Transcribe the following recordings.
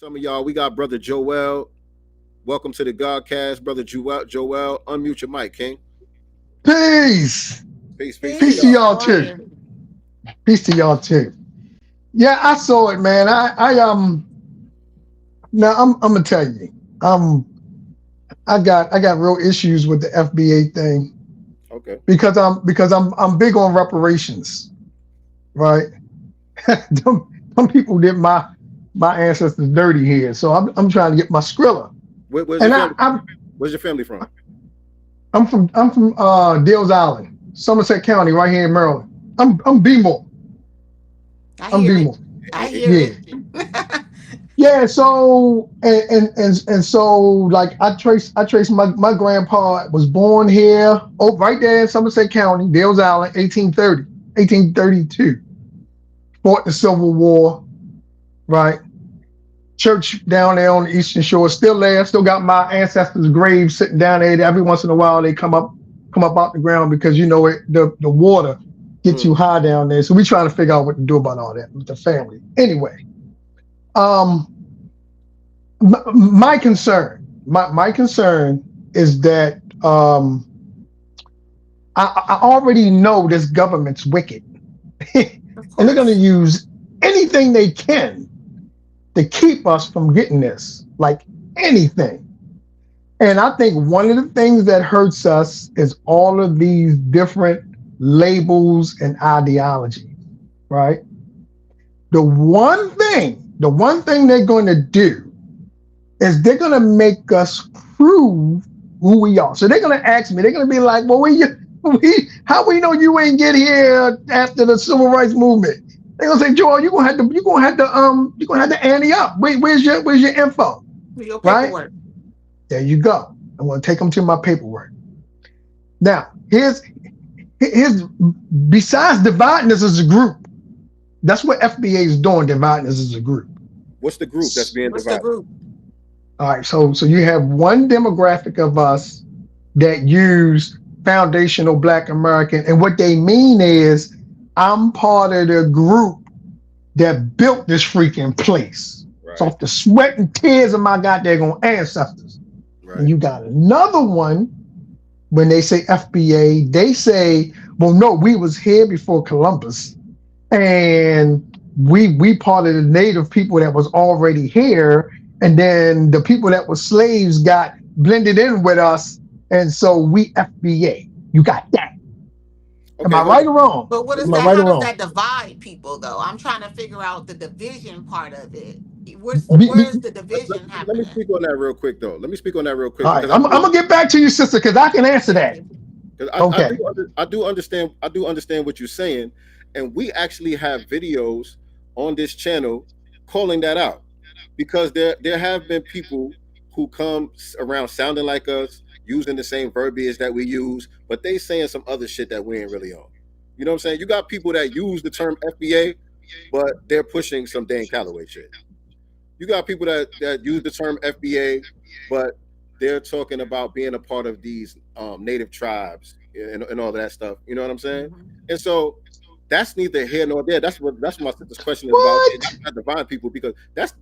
some of y'all. We got brother Joel. Welcome to the Godcast, brother Joel. Joel, unmute your mic, King. Peace. Peace to Peace to y'all. y'all too. Peace to y'all too. Yeah, I saw it, man. Now I'm gonna tell you. I got real issues with the FBA thing Okay. because I'm big on reparations, right? Some people did my ancestors dirty here, so I'm trying to get my Skrilla. Where's And your I, family? I'm Where's your family from? I'm from Dales Island, Somerset County, right here in Maryland. I'm B-more. I I'm hear it. B-more. I hear Yeah. it. Yeah, so and so like I trace my grandpa was born here, right there in Somerset County, Dales Island, 1832. Fought the Civil War, right? Church down there on the Eastern Shore, still there, still got my ancestors' graves sitting down there. Every once in a while they come up out the ground because the water gets you high down there. So we trying to figure out what to do about all that with the family. Anyway. My concern is that I already know this government's wicked, and they're going to use anything they can to keep us from getting this, like anything. And I think one of the things that hurts us is all of these different labels and ideologies, right? The one thing they're going to do is they're going to make us prove who we are. So they're going to ask me, they're going to be like, well, how we know you ain't get here after the civil rights movement? They're going to say, Joel, you're going to have to ante up. Where's your info? Your right? paperwork. There you go. I'm going to take them to my paperwork. Now, here's besides dividing us as a group, that's what FBA is doing, dividing us as a group. What's the group that's being divided? The group? All right, so you have one demographic of us that use foundational Black American, and what they mean is I'm part of the group that built this freaking place. Right. So off the sweat and tears of my goddamn ancestors. Right. And you got another one, when they say FBA, they say, well, no, we was here before Columbus, and we part of the native people that was already here. And then the people that were slaves got blended in with us. And so we FBA. You got that. Okay, am I right or wrong? But what is that? How does that divide people, though? I'm trying to figure out the division part of it. Where's the division happening? Let me speak on that real quick, though. All right, I'm going to get back to you, sister, because I can answer that. Okay. I do understand what you're saying. And we actually have videos on this channel calling that out. Because there have been people who come around sounding like us, using the same verbiage that we use, but they saying some other shit that we ain't really on. You know what I'm saying? You got people that use the term FBA, but they're pushing some Dan Calloway shit. You got people that use the term FBA, but they're talking about being a part of these native tribes and all that stuff. You know what I'm saying? Mm-hmm. And so that's neither here nor there. That's my sister's question is about. Not divine people, because that's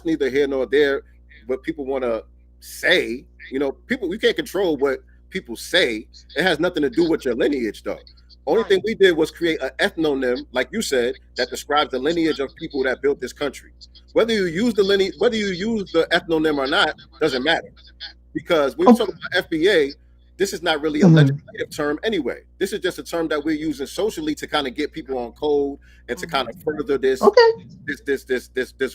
neither here nor there. What people want to say, we can't control what people say. It has nothing to do with your lineage, though. Only thing we did was create an ethnonym, like you said, that describes the lineage of people that built this country. Whether you use the ethnonym or not, doesn't matter, because when we talk about FBA. This is not really a legislative term anyway. This is just a term that we're using socially to kind of get people on code and to kind of further this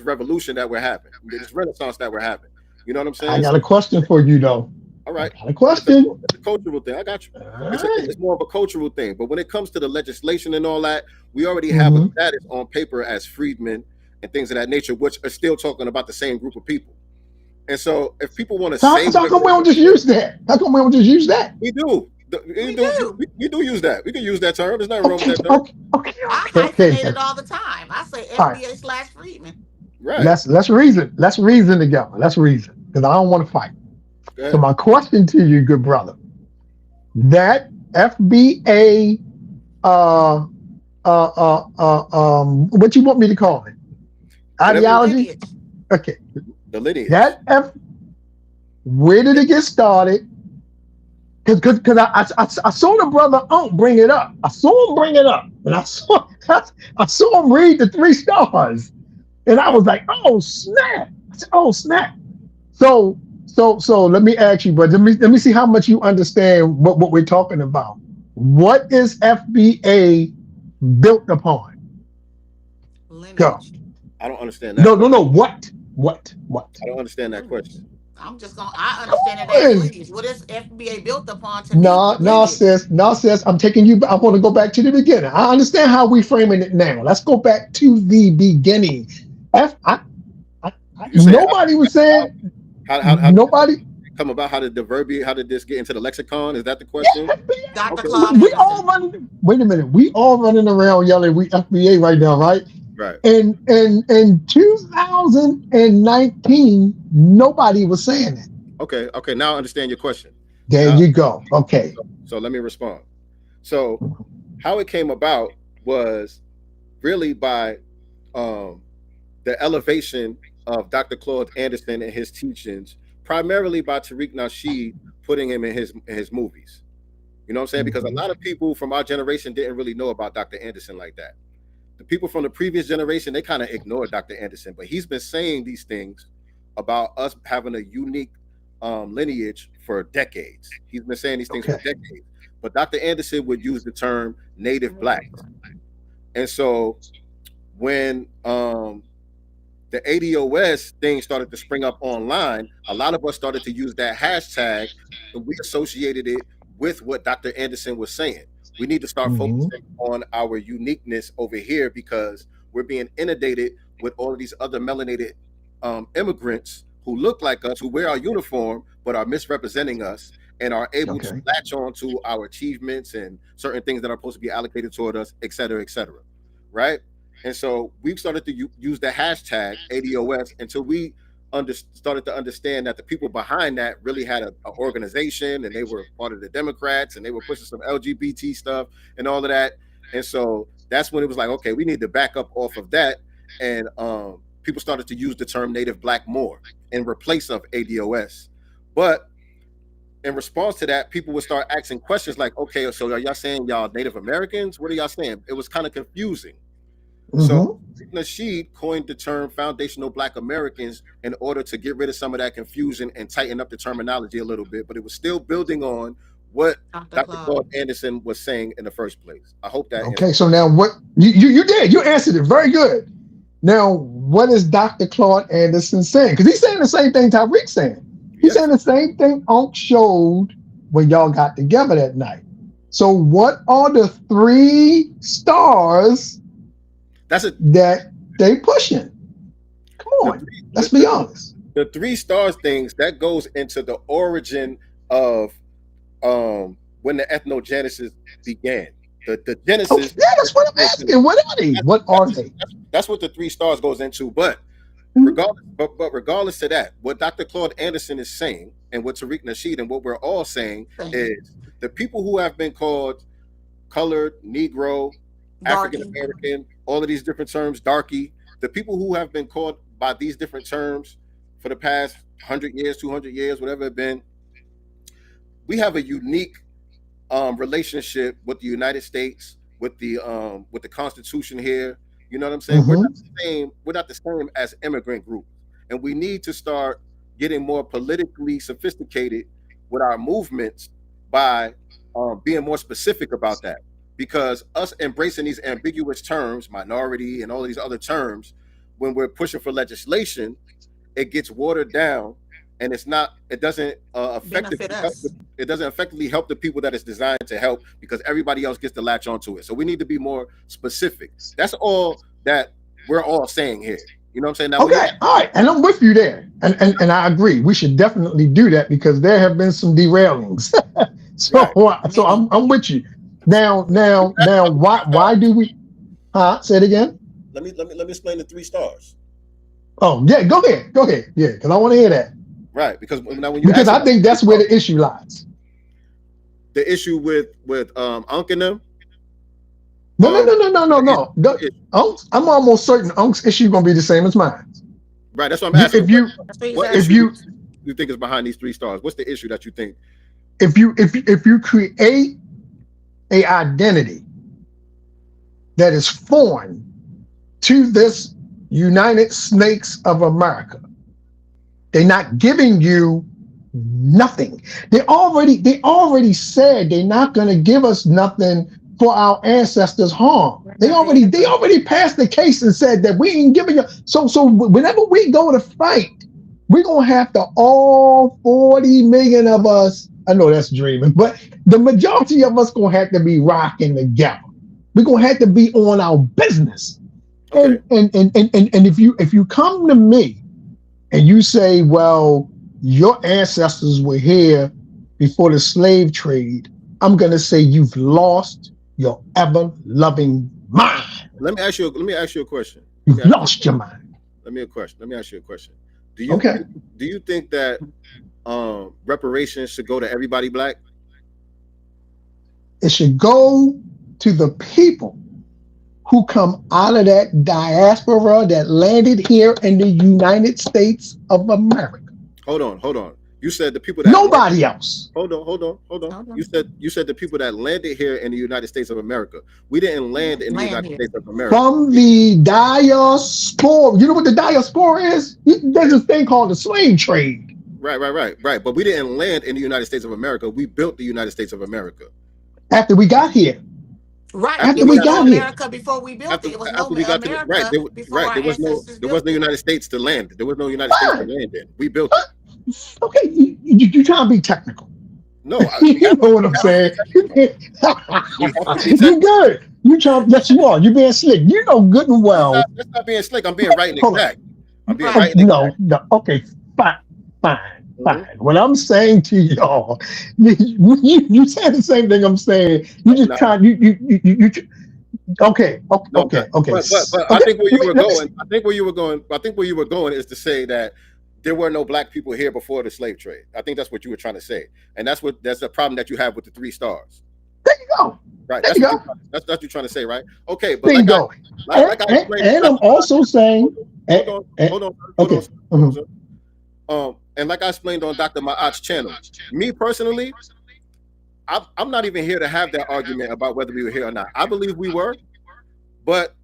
revolution that we're having, this renaissance that we're having. You know what I'm saying? I got a question for you, though. All right. I got a question. It's a cultural thing. I got you. It's more of a cultural thing. But when it comes to the legislation and all that, we already have a status on paper as freedmen and things of that nature, which are still talking about the same group of people. And so, if people want to say, how come we don't just use that? How come we don't just use that? We do. We do use that. We can use that term. There's nothing wrong with that term. I hyphenate it all the time. I say FBA/Freedman. Right. Let's reason. Let's reason together. Let's reason, because I don't want to fight. So my question to you, good brother, that FBA, what you want me to call it? Ideology. Okay. The lineage. That where did it get started? Because I saw the brother Unc bring it up. I saw him bring it up, and I saw him read the 3 stars, and I Right. was like, oh snap! I said, oh snap! So let me ask you, but let me see how much you understand what we're talking about. What is FBA built upon? Go. Lineage. I don't understand that No, no, question. no. What? I don't understand that question. Lineage. I understand it as Hey, lineage. What is FBA built upon to me? no, no, Lineage. sis, no, sis. I'm taking you. I want to go back to the beginning. I understand how we framing it now. Let's go back to the beginning. F. You say Nobody was saying. how did Nobody. it come about? How did the verbiage? How did this get into the lexicon? Is that the question? Yeah, FBA. Dr. Okay. Claude We all Anderson. running. Wait a minute. We all running around yelling we FBA right now, right? Right. In 2019, nobody was saying it. Okay. Okay. Now I understand your question. There Now, you go. Okay. so let me respond. So how it came about was really by um, the elevation of Dr. Claude Anderson and his teachings, primarily by Tariq Nasheed putting him in his movies. You know what I'm saying? Because a lot of people from our generation didn't really know about Dr. Anderson like that. The people from the previous generation, they kind of ignored Dr. Anderson, but he's been saying these things about us having a unique lineage for decades. He's been saying these things for Okay. decades. But Dr. Anderson would use the term native blacks. And so when the ADOS thing started to spring up online, a lot of us started to use that hashtag and we associated it with what Dr. Anderson was saying. We need to start Mhm. focusing on our uniqueness over here because we're being inundated with all of these other melanated immigrants who look like us, who wear our uniform, but are misrepresenting us and are able to Okay. latch on to our achievements and certain things that are supposed to be allocated toward us, et cetera, et cetera. Right? And so we started to use the hashtag ADOS until we started to understand that the people behind that really had a organization and they were part of the Democrats and they were pushing some LGBT stuff and all of that. And so that's when it was like, okay, we need to back up off of that. And people started to use the term native black more in replace of ADOS. But in response to that, people would start asking questions like, okay, so are y'all saying y'all Native Americans? What are y'all saying? It was kind of confusing. So Mm-hmm. Nasheed coined the term foundational Black Americans in order to get rid of some of that confusion and tighten up the terminology a little bit, but it was still building on what Dr. Dr. Claude Claude. Anderson was saying in the first place. I hope that answers. Okay. So now what you did? You answered it very good. Now what is Dr. Claude Anderson saying? Because he's saying the same thing Tyreek's saying. He's Yes, saying the same thing Unc showed when y'all got together that night. So what are the 3 stars that's it. that they pushing? Come The on, three, let's be honest. the 3 stars things that goes into the origin of when the ethnogenesis began. The Okay, genesis. yeah, that's what I'm asking. What are they? What are That's, they? that's what the 3 stars goes into. But Mhm. regardless of that, what Dr. Claude Anderson is saying, and what Tariq Nasheed and what we're all saying Saying. is the people who have been called colored, Negro, African Darky. American, all of these different terms, darky, the people who have been called by these different terms for the past 100 years, 200 years, whatever it been, we have a unique relationship with the United States, with the Constitution here. You know what I'm saying? We're not Mhm. the same. We're not the same as immigrant groups, and we need to start getting more politically sophisticated with our movements by being more specific about that. Because us embracing these ambiguous terms, minority, and all of these other terms, when we're pushing for legislation, it gets watered down and it doesn't Benefit effectively help us. it doesn't effectively help the people that it's designed to help because everybody else gets to latch onto it. So we need to be more specific. That's all that we're all saying here. You know what I'm saying? Now when you Okay, all right, and I'm with you there, and I agree. We should definitely do that because there have been some derailings. so right, so Many. I'm with you. Now, why do we? Say it again. let me explain the 3 stars. Oh yeah, go ahead, yeah, because I want to hear that Right, because now when you because ask I about think that's where the issue lies. the issue with Unc and them, No, no, um, no, no, no, no, what is no. what is I'm almost certain Unc's issue gonna be the same as mine. Right. That's what I'm asking. If you That's what he's What if asking. issue you do you think is behind these 3 stars? What's the issue that you think? if you create a identity that is foreign to this United States of America, they're not giving you nothing. They already said they're not going to give us nothing for our ancestors' harm. They already passed the case and said that we ain't giving you. So whenever we go to fight, we're gonna have to all 40 million of us. I know that's dreaming, but the majority of us gonna have to be rocking together. We're gonna have to be on our business. Okay. And if you come to me and you say, well, your ancestors were here before the slave trade, I'm gonna say you've lost your ever-loving mind. Let me ask you a question. You've lost your mind. Let me ask you a question. Do Okay. you think that reparations should go to everybody black? It should go to the people who come out of that diaspora that landed here in the United States of America. Hold on. You said the people that Nobody else. Hold on. You said the people that landed here in the United States of America. We didn't land in the United States of America. From the diaspora. You know what the diaspora is? There's this thing called the slave trade. Right. But we didn't land in the United States of America. We built the United States of America. After we got here. Right. After we got here. America before we built it. It was no America. There was no United States to land. There was no United States to land in. We built it. Okay, you trying to be technical. No, you know what I'm saying. You good. You trying? Yes, you are. You being slick. You know good and well. That's not being slick. I'm being right and exact. I'm being right and exact. No. Okay, fine. What I'm saying to y'all, you said the same thing I'm saying. You just trying. You. Okay. But I think where you were going is to say that there were no black people here before the slave trade. I think that's what you were trying to say, and that's the problem that you have with the 3 stars. There you go. Right. That's what you're trying to say, right? Okay, but there you go. And I'm also saying. Hold on. And like I explained on Dr. Ma'at's channel, me personally, I'm not even here to have that argument about whether we were here or not. I believe we were, but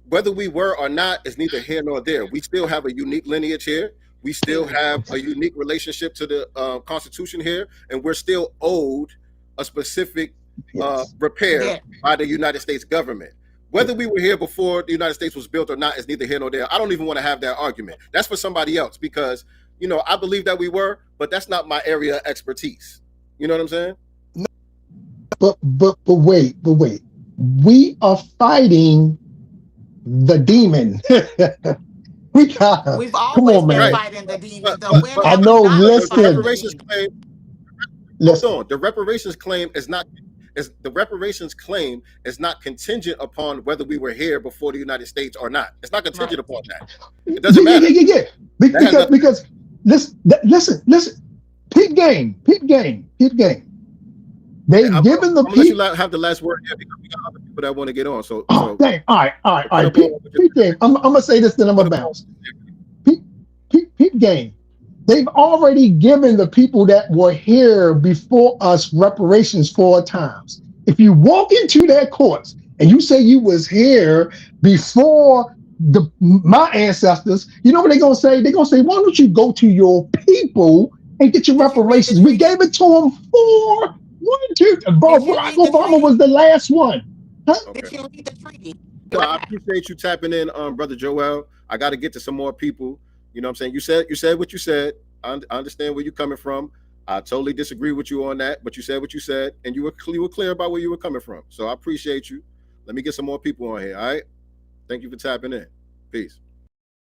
whether we were or not is neither here nor there. We still have a unique lineage here. We still have a unique relationship to the Constitution here, and we're still owed a specific repair by the United States government. Whether we were here before the United States was built or not is neither here nor there. I don't even want to have that argument. That's for somebody else because, I believe that we were, but that's not my area of expertise. You know what I'm saying? But wait. We are fighting the demon. We've always been fighting the demon. I know. Listen. The reparations claim is not. The reparations claim is not contingent upon whether we were here before the United States or not. It's not contingent upon that. It doesn't matter. Yeah. Because listen. Peep game. They've given the people. Let you have the last word here because we got other people that want to get on. Dang. All right. Peep game. I'm gonna say this, then I'm gonna bounce. Peep game. They've already given the people that were here before us reparations 4 times. If you walk into that court and you say you was here before my ancestors, you know what they're gonna say? They're gonna say, why don't you go to your people and get your reparations? We gave it to them 4. 1, 2. Barack Obama was the last one. Huh? Did you read the treaty? I appreciate you tapping in, Brother Joel. I got to get to some more people. You know what I'm saying? You said what you said. I understand where you're coming from. I totally disagree with you on that, but you said what you said, and you were clear about where you were coming from. So I appreciate you. Let me get some more people on here, all right? Thank you for tapping in. Peace.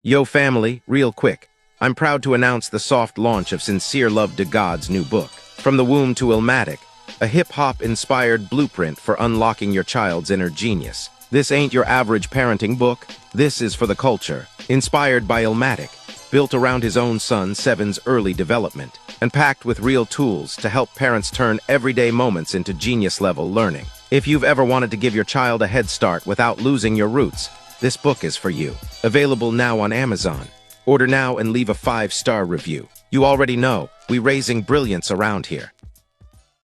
Yo, family, real quick. I'm proud to announce the soft launch of Sincere Love to God's new book, From the Womb to Illmatic, a hip-hop-inspired blueprint for unlocking your child's inner genius. This ain't your average parenting book. This is for the culture. Inspired by Illmatic, built around his own son Seven's early development, and packed with real tools to help parents turn everyday moments into genius-level learning. If you've ever wanted to give your child a head start without losing your roots, this book is for you. Available now on Amazon. Order now and leave a 5-star review. You already know, we raising brilliance around here.